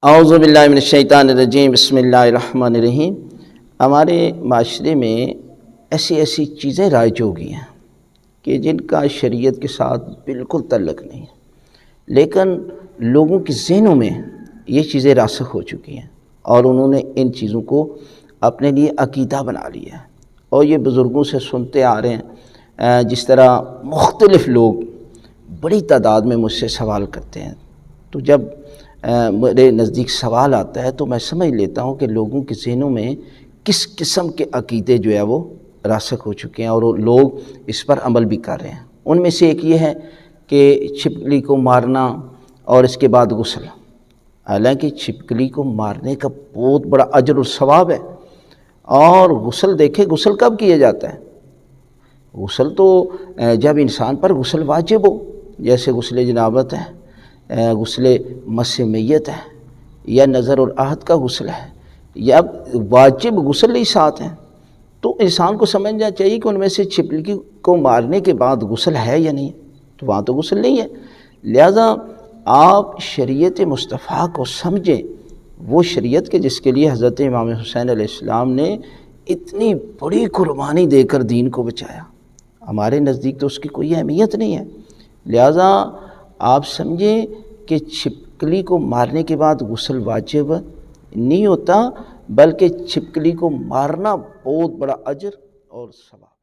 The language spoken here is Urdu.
اعوذ باللہ من الشیطان الرجیم، بسم اللہ الرحمن الرحیم۔ ہمارے معاشرے میں ایسی چیزیں رائج ہو گئی ہیں کہ جن کا شریعت کے ساتھ بالکل تعلق نہیں ہے، لیکن لوگوں کے ذہنوں میں یہ چیزیں راسخ ہو چکی ہیں اور انہوں نے ان چیزوں کو اپنے لیے عقیدہ بنا لیا ہے، اور یہ بزرگوں سے سنتے آ رہے ہیں۔ جس طرح مختلف لوگ بڑی تعداد میں مجھ سے سوال کرتے ہیں، تو جب میرے نزدیک سوال آتا ہے تو میں سمجھ لیتا ہوں کہ لوگوں کے ذہنوں میں کس قسم کے عقیدے جو ہے وہ راسخ ہو چکے ہیں اور وہ لوگ اس پر عمل بھی کر رہے ہیں۔ ان میں سے ایک یہ ہے کہ چھپکلی کو مارنا اور اس کے بعد غسل۔ حالانکہ چھپکلی کو مارنے کا بہت بڑا اجر و ثواب ہے، اور غسل دیکھیں غسل کب کیا جاتا ہے؟ غسل تو جب انسان پر غسل واجب ہو، جیسے غسل جنابت ہے، غسل مس میت ہے، یا نظر العہد کا غسل ہے، یا واجب غسل ہی ساتھ ہیں، تو انسان کو سمجھنا چاہیے کہ ان میں سے چھپکلی کو مارنے کے بعد غسل ہے یا نہیں، تو وہاں تو غسل نہیں ہے۔ لہذا آپ شریعت مصطفیٰ کو سمجھیں، وہ شریعت کے جس کے لیے حضرت امام حسین علیہ السلام نے اتنی بڑی قربانی دے کر دین کو بچایا۔ ہمارے نزدیک تو اس کی کوئی اہمیت نہیں ہے۔ لہذا آپ سمجھیں کہ چھپکلی کو مارنے کے بعد غسل واجب نہیں ہوتا، بلکہ چھپکلی کو مارنا بہت بڑا اجر اور ثواب۔